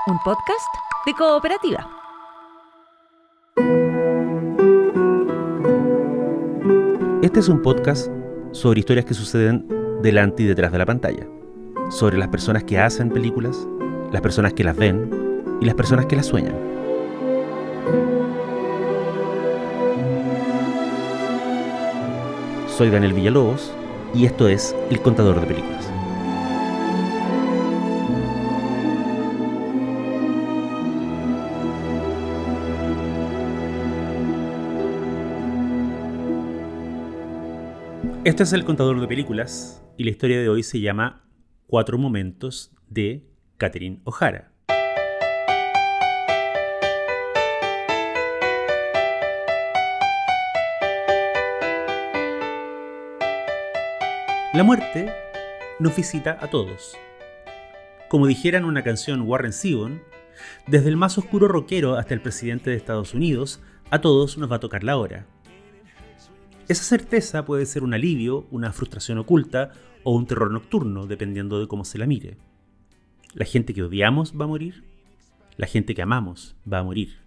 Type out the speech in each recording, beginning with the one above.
un podcast de Cooperativa. Este es un podcast sobre historias que suceden delante y detrás de la pantalla, sobre las personas que hacen películas, las personas que las ven y las personas que las sueñan. Soy Daniel Villalobos y esto es El Contador de Películas. Este es El Contador de Películas y la historia de hoy se llama Cuatro momentos de Catherine O'Hara. La muerte nos visita a todos. Como dijera en una canción Warren Zevon, desde el más oscuro rockero hasta el presidente de Estados Unidos, a todos nos va a tocar la hora. Esa certeza puede ser un alivio, una frustración oculta o un terror nocturno, dependiendo de cómo se la mire. La gente que odiamos va a morir, la gente que amamos va a morir.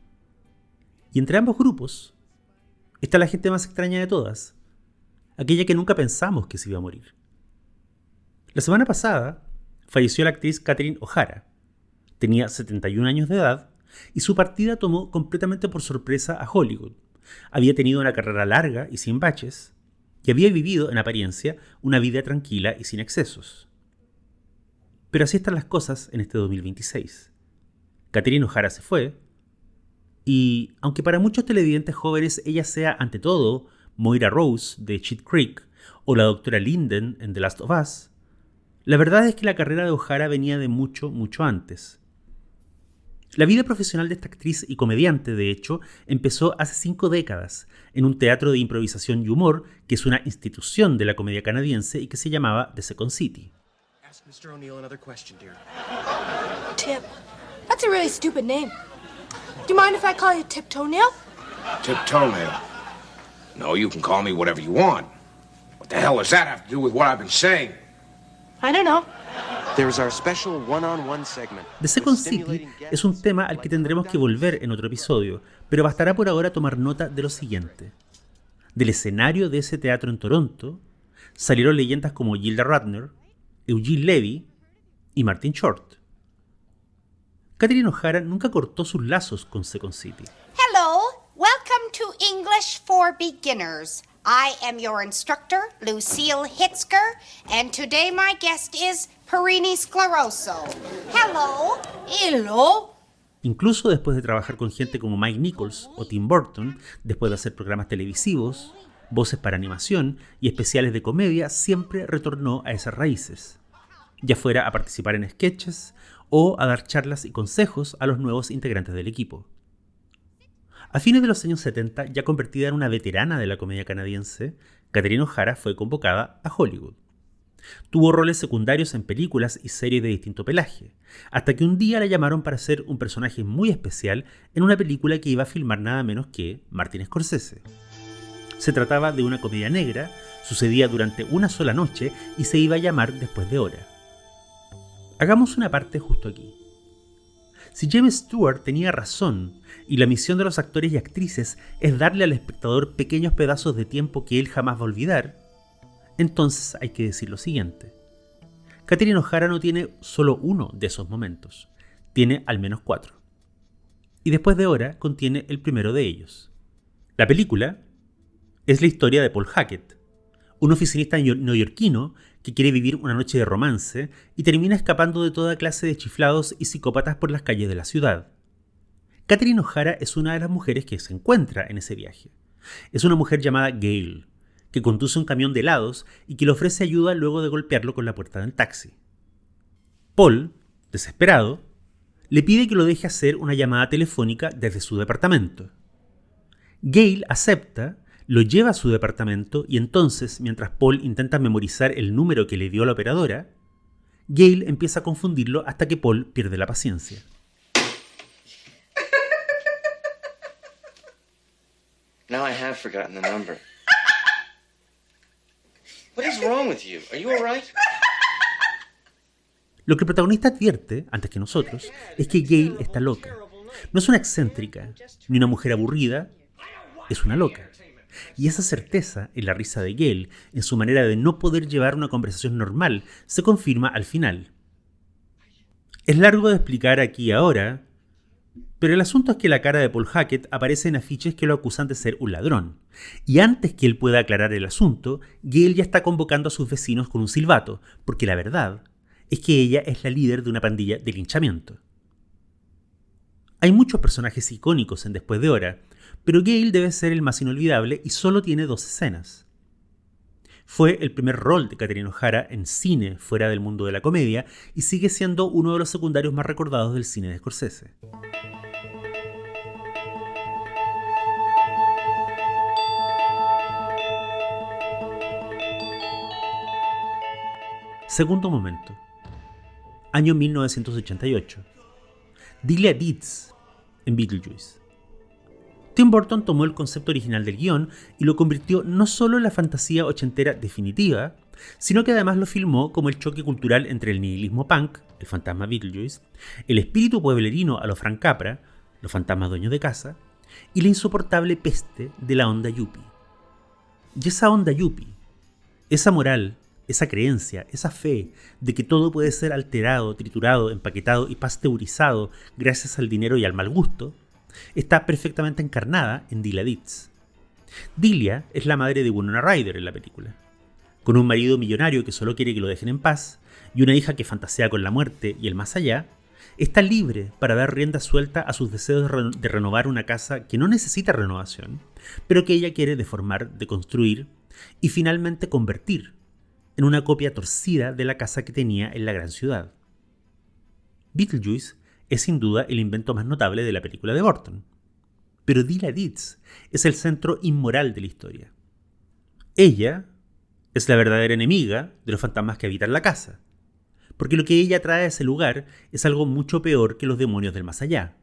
Y entre ambos grupos está la gente más extraña de todas, aquella que nunca pensamos que se iba a morir. La semana pasada falleció la actriz Catherine O'Hara. Tenía 71 años de edad y su partida tomó completamente por sorpresa a Hollywood. Había tenido una carrera larga y sin baches, y había vivido, en apariencia, una vida tranquila y sin excesos. Pero así están las cosas en este 2026. Catherine O'Hara se fue, y aunque para muchos televidentes jóvenes ella sea, ante todo, Moira Rose de Schitt's Creek o la doctora Linden en The Last of Us, la verdad es que la carrera de O'Hara venía de mucho, mucho antes. La vida profesional de esta actriz y comediante, de hecho, empezó hace 5 décadas en un teatro de improvisación y humor que es una institución de la comedia canadiense y que se llamaba The Second City. Ask Mr. O'Neill another question, dear. Tip. That's a really stupid name. Do you mind if I call you Tip Toenail? Tip Toenail. No, you can call me whatever you want. What the hell does that have to do with what I've been saying? I don't know. There's our special one-on-one segment. The Second City es un tema al que tendremos que volver en otro episodio, pero bastará por ahora tomar nota de lo siguiente. Del escenario de ese teatro en Toronto salieron leyendas como Gilda Radner, Eugene Levy y Martin Short. Catherine O'Hara nunca cortó sus lazos con Second City. Hello, welcome to English for Beginners. I am your instructor, Lucille Hitzker, and today my guest is Perini Scleroso. Hello. Hello. Incluso después de trabajar con gente como Mike Nichols o Tim Burton, después de hacer programas televisivos, voces para animación y especiales de comedia, siempre retornó a esas raíces, ya fuera a participar en sketches o a dar charlas y consejos a los nuevos integrantes del equipo. A fines de los años 70, ya convertida en una veterana de la comedia canadiense, Catherine O'Hara fue convocada a Hollywood. Tuvo roles secundarios en películas y series de distinto pelaje, hasta que un día la llamaron para ser un personaje muy especial en una película que iba a filmar nada menos que Martin Scorsese. Se trataba de una comedia negra, sucedía durante una sola noche y se iba a llamar Después de Hora. Hagamos una parte justo aquí. Si James Stewart tenía razón, y la misión de los actores y actrices es darle al espectador pequeños pedazos de tiempo que él jamás va a olvidar, entonces hay que decir lo siguiente. Catherine O'Hara no tiene solo uno de esos momentos, tiene al menos 4. Y Después de Hora contiene el primero de ellos. La película es la historia de Paul Hackett, un oficinista neoyorquino que quiere vivir una noche de romance y termina escapando de toda clase de chiflados y psicópatas por las calles de la ciudad. Catherine O'Hara es una de las mujeres que se encuentra en ese viaje. Es una mujer llamada Gail, que conduce un camión de helados y que le ofrece ayuda luego de golpearlo con la puerta del taxi. Paul, desesperado, le pide que lo deje hacer una llamada telefónica desde su departamento. Gail acepta, lo lleva a su departamento y entonces, mientras Paul intenta memorizar el número que le dio la operadora, Gail empieza a confundirlo hasta que Paul pierde la paciencia. Now I have forgotten the number. What is wrong with you? Are you all right? Lo que el protagonista advierte, antes que nosotros, es que Gail está loca. No es una excéntrica, ni una mujer aburrida, es una loca. Y esa certeza en la risa de Gail, en su manera de no poder llevar una conversación normal, se confirma al final. Es largo de explicar aquí y ahora, pero el asunto es que la cara de Paul Hackett aparece en afiches que lo acusan de ser un ladrón. Y antes que él pueda aclarar el asunto, Gail ya está convocando a sus vecinos con un silbato, porque la verdad es que ella es la líder de una pandilla de linchamiento. Hay muchos personajes icónicos en Después de Hora, pero Gail debe ser el más inolvidable y solo tiene 2 escenas. Fue el primer rol de Catherine O'Hara en cine fuera del mundo de la comedia y sigue siendo uno de los secundarios más recordados del cine de Scorsese. Segundo momento. Año 1988. Delia Deeds en Beetlejuice. Tim Burton tomó el concepto original del guión y lo convirtió no solo en la fantasía ochentera definitiva, sino que además lo filmó como el choque cultural entre el nihilismo punk, el fantasma Beetlejuice, el espíritu pueblerino a lo Frank Capra, los fantasmas dueños de casa, y la insoportable peste de la onda yuppie. Y esa onda yuppie, esa moral, esa creencia, esa fe de que todo puede ser alterado, triturado, empaquetado y pasteurizado gracias al dinero y al mal gusto, está perfectamente encarnada en Delia Deeds. Delia es la madre de Winona Ryder en la película. Con un marido millonario que solo quiere que lo dejen en paz y una hija que fantasea con la muerte y el más allá, está libre para dar rienda suelta a sus deseos de renovar una casa que no necesita renovación, pero que ella quiere deformar, deconstruir y finalmente convertir en una copia torcida de la casa que tenía en la gran ciudad. Beetlejuice es sin duda el invento más notable de la película de Burton. Pero Delia Deeds es el centro inmoral de la historia. Ella es la verdadera enemiga de los fantasmas que habitan la casa, porque lo que ella trae a ese lugar es algo mucho peor que los demonios del más allá.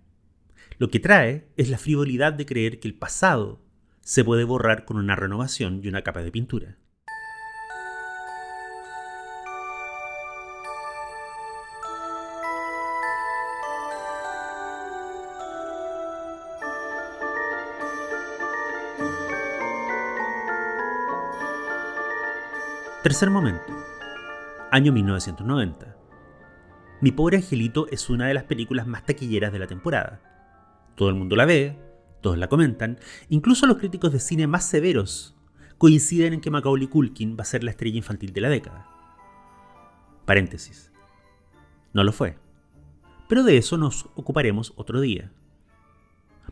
Lo que trae es la frivolidad de creer que el pasado se puede borrar con una renovación y una capa de pintura. Tercer momento. Año 1990. Mi pobre angelito es una de las películas más taquilleras de la temporada. Todo el mundo la ve, todos la comentan, incluso los críticos de cine más severos coinciden en que Macaulay Culkin va a ser la estrella infantil de la década. Paréntesis. No lo fue. Pero de eso nos ocuparemos otro día.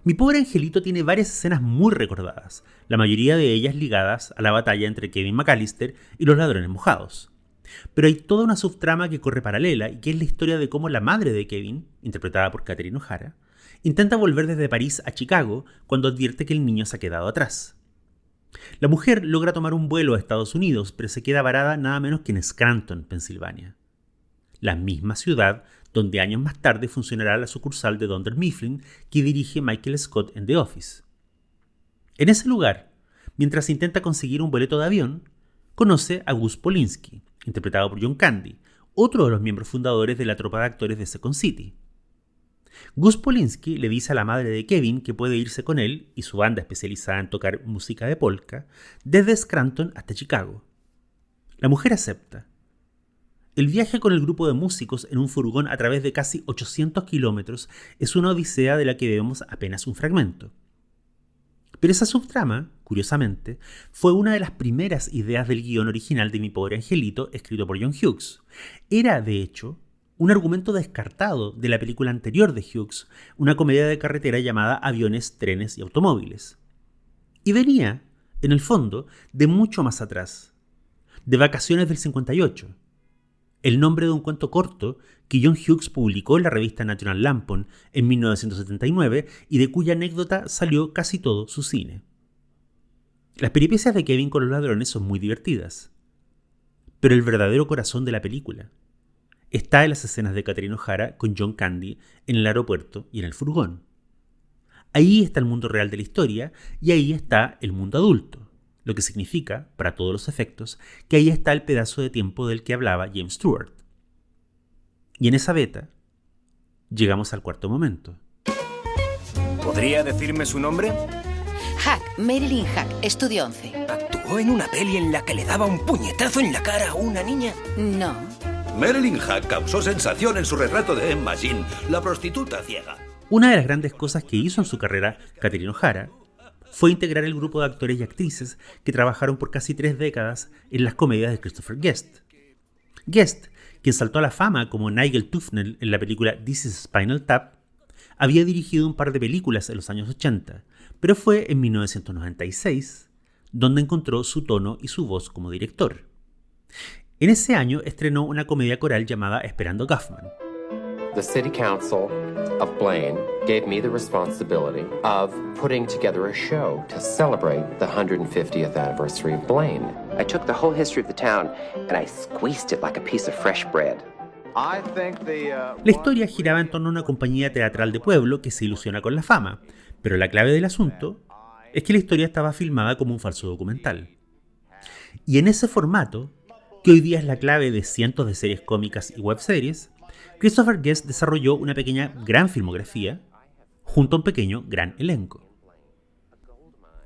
Mi pobre angelito tiene varias escenas muy recordadas, la mayoría de ellas ligadas a la batalla entre Kevin McAllister y los ladrones mojados. Pero hay toda una subtrama que corre paralela y que es la historia de cómo la madre de Kevin, interpretada por Catherine O'Hara, intenta volver desde París a Chicago cuando advierte que el niño se ha quedado atrás. La mujer logra tomar un vuelo a Estados Unidos, pero se queda varada nada menos que en Scranton, Pensilvania. La misma ciudad donde años más tarde funcionará la sucursal de Dunder Mifflin que dirige Michael Scott en The Office. En ese lugar, mientras intenta conseguir un boleto de avión, conoce a Gus Polinski, interpretado por John Candy, otro de los miembros fundadores de la tropa de actores de Second City. Gus Polinski le dice a la madre de Kevin que puede irse con él y su banda especializada en tocar música de polka desde Scranton hasta Chicago. La mujer acepta. El viaje con el grupo de músicos en un furgón a través de casi 800 kilómetros es una odisea de la que vemos apenas un fragmento. Pero esa subtrama, curiosamente, fue una de las primeras ideas del guión original de Mi pobre angelito, escrito por John Hughes. Era, de hecho, un argumento descartado de la película anterior de Hughes, una comedia de carretera llamada Aviones, trenes y automóviles. Y venía, en el fondo, de mucho más atrás, de Vacaciones del 58. El nombre de un cuento corto que John Hughes publicó en la revista National Lampoon en 1979 y de cuya anécdota salió casi todo su cine. Las peripecias de Kevin con los ladrones son muy divertidas, pero el verdadero corazón de la película está en las escenas de Catherine O'Hara con John Candy en el aeropuerto y en el furgón. Ahí está el mundo real de la historia y ahí está el mundo adulto. Lo que significa, para todos los efectos, que ahí está el pedazo de tiempo del que hablaba James Stewart. Y en esa beta llegamos al cuarto momento. ¿Podría decirme su nombre? Hack, Marilyn Hack, estudio 11. ¿Actuó en una peli en la que le daba un puñetazo en la cara a una niña? No. Marilyn Hack causó sensación en su retrato de Emma Jean, la prostituta ciega. Una de las grandes cosas que hizo en su carrera Catherine O'Hara fue integrar el grupo de actores y actrices que trabajaron por casi 3 décadas en las comedias de Christopher Guest. Guest, quien saltó a la fama como Nigel Tufnell en la película This is Spinal Tap, había dirigido un par de películas en los años 80, pero fue en 1996 donde encontró su tono y su voz como director. En ese año estrenó una comedia coral llamada Esperando Guffman. The City Council of Blaine gave me the responsibility of putting together a show to celebrate the 150th anniversary of Blaine. I took the whole history of the town and I squeezed it like a piece of fresh bread. La historia giraba en torno a una compañía teatral de pueblo que se ilusiona con la fama, pero la clave del asunto es que la historia estaba filmada como un falso documental. Y en ese formato, que hoy día es la clave de cientos de series cómicas y webseries, Christopher Guest desarrolló una pequeña gran filmografía junto a un pequeño gran elenco.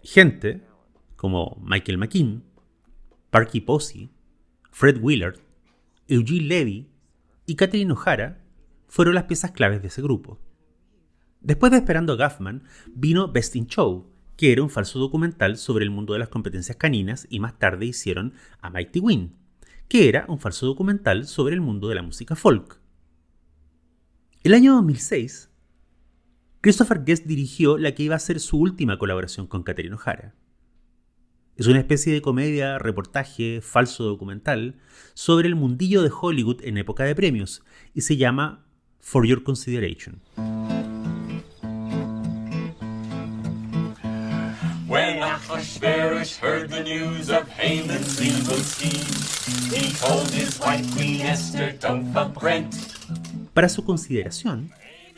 Gente como Michael McKean, Parky Posey, Fred Willard, Eugene Levy y Catherine O'Hara fueron las piezas claves de ese grupo. Después de Esperando Guffman vino Best in Show, que era un falso documental sobre el mundo de las competencias caninas, y más tarde hicieron A Mighty Wind, que era un falso documental sobre el mundo de la música folk. El año 2006, Christopher Guest dirigió la que iba a ser su última colaboración con Catherine O'Hara. Es una especie de comedia, reportaje, falso documental sobre el mundillo de Hollywood en época de premios y se llama For Your Consideration. When Ahasuerus heard the news of Haman's evil scheme, he told his wife Queen Esther, don't fuck Brent. Para su consideración,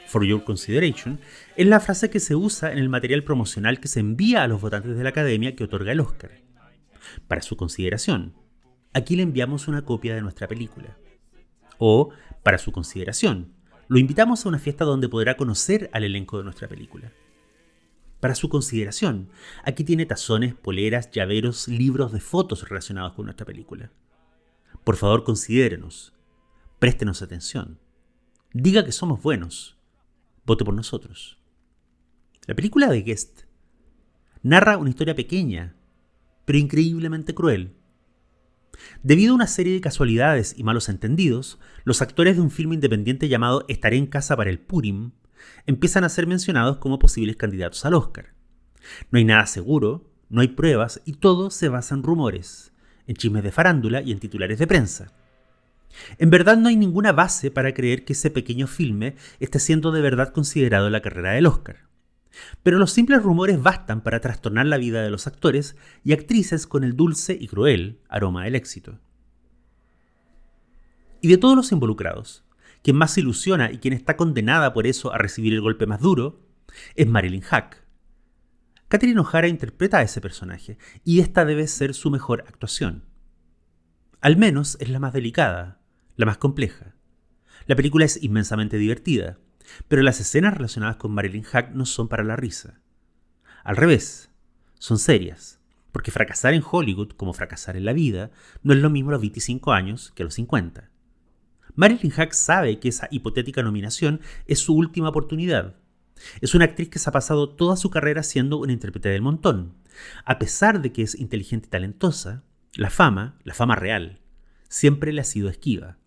For Your Consideration, es la frase que se usa en el material promocional que se envía a los votantes de la Academia que otorga el Oscar. Para su consideración, aquí le enviamos una copia de nuestra película. O, para su consideración, lo invitamos a una fiesta donde podrá conocer al elenco de nuestra película. Para su consideración, aquí tiene tazones, poleras, llaveros, libros de fotos relacionados con nuestra película. Por favor, considérenos. Préstenos atención. Diga que somos buenos. Vote por nosotros. La película de Guest narra una historia pequeña, pero increíblemente cruel. Debido a una serie de casualidades y malos entendidos, los actores de un filme independiente llamado Estaré en casa para el Purim empiezan a ser mencionados como posibles candidatos al Oscar. No hay nada seguro, no hay pruebas y todo se basa en rumores, en chismes de farándula y en titulares de prensa. En verdad no hay ninguna base para creer que ese pequeño filme esté siendo de verdad considerado en la carrera del Oscar. Pero los simples rumores bastan para trastornar la vida de los actores y actrices con el dulce y cruel aroma del éxito. Y de todos los involucrados, quien más se ilusiona y quien está condenada por eso a recibir el golpe más duro, es Marilyn Hack. Catherine O'Hara interpreta a ese personaje y esta debe ser su mejor actuación. Al menos es la más delicada, la más compleja. La película es inmensamente divertida, pero las escenas relacionadas con Marilyn Hack no son para la risa. Al revés, son serias, porque fracasar en Hollywood, como fracasar en la vida, no es lo mismo a los 25 años que a los 50. Marilyn Hack sabe que esa hipotética nominación es su última oportunidad. Es una actriz que se ha pasado toda su carrera siendo una intérprete del montón. A pesar de que es inteligente y talentosa, la fama real, siempre le ha sido esquiva.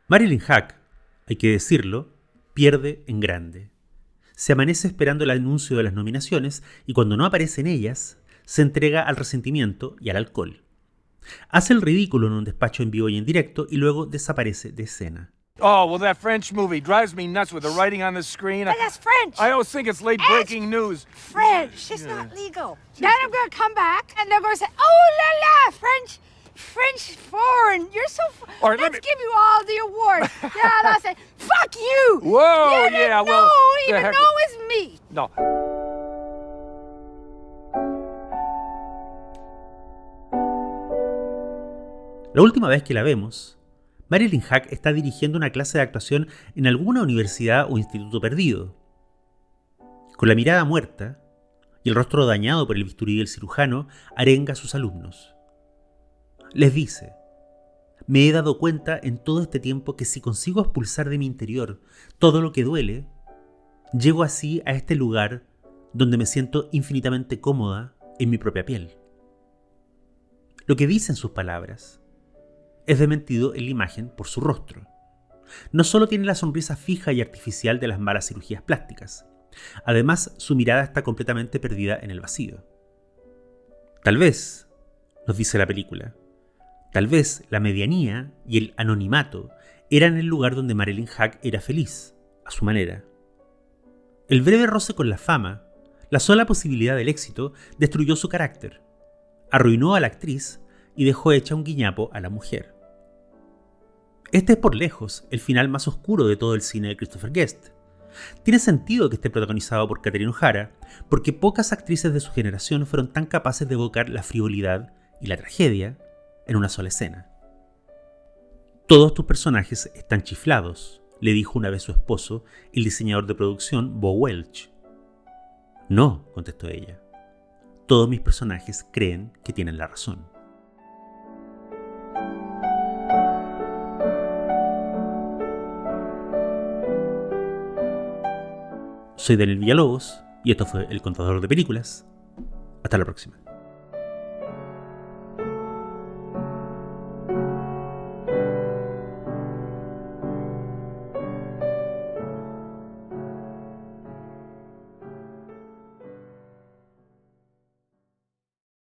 Marilyn Hack, hay que decirlo, pierde en grande. Se amanece esperando el anuncio de las nominaciones y cuando no aparecen ellas, se entrega al resentimiento y al alcohol. Hace el ridículo en un despacho en vivo y en directo y luego desaparece de escena. Oh, well, that French movie drives me nuts with the writing on the screen. But that's French. I always think it's late-breaking news. French. It's not legal. Then I'm going to come back and they're going to say, oh, la la, French foreign. You're so... All right, Let's give you all the awards. Yeah, and I'll say, fuck you. Whoa, you yeah, didn't well... know, the even heck- know it's me. No. La última vez que la vemos, Marilyn Hack está dirigiendo una clase de actuación en alguna universidad o instituto perdido. Con la mirada muerta y el rostro dañado por el bisturí del cirujano, arenga a sus alumnos. Les dice: me he dado cuenta en todo este tiempo que si consigo expulsar de mi interior todo lo que duele, llego así a este lugar donde me siento infinitamente cómoda en mi propia piel. Lo que dicen sus palabras es desmentido en la imagen por su rostro. No solo tiene la sonrisa fija y artificial de las malas cirugías plásticas, además su mirada está completamente perdida en el vacío. Tal vez, nos dice la película, tal vez la medianía y el anonimato eran el lugar donde Marilyn Hack era feliz, a su manera. El breve roce con la fama, la sola posibilidad del éxito, destruyó su carácter, arruinó a la actriz y dejó hecha un guiñapo a la mujer. Este es por lejos el final más oscuro de todo el cine de Christopher Guest. Tiene sentido que esté protagonizado por Catherine O'Hara, porque pocas actrices de su generación fueron tan capaces de evocar la frivolidad y la tragedia en una sola escena. Todos tus personajes están chiflados, le dijo una vez su esposo, el diseñador de producción Bo Welch. No, contestó ella. Todos mis personajes creen que tienen la razón. Soy Daniel Villalobos y esto fue El Contador de Películas. Hasta la próxima.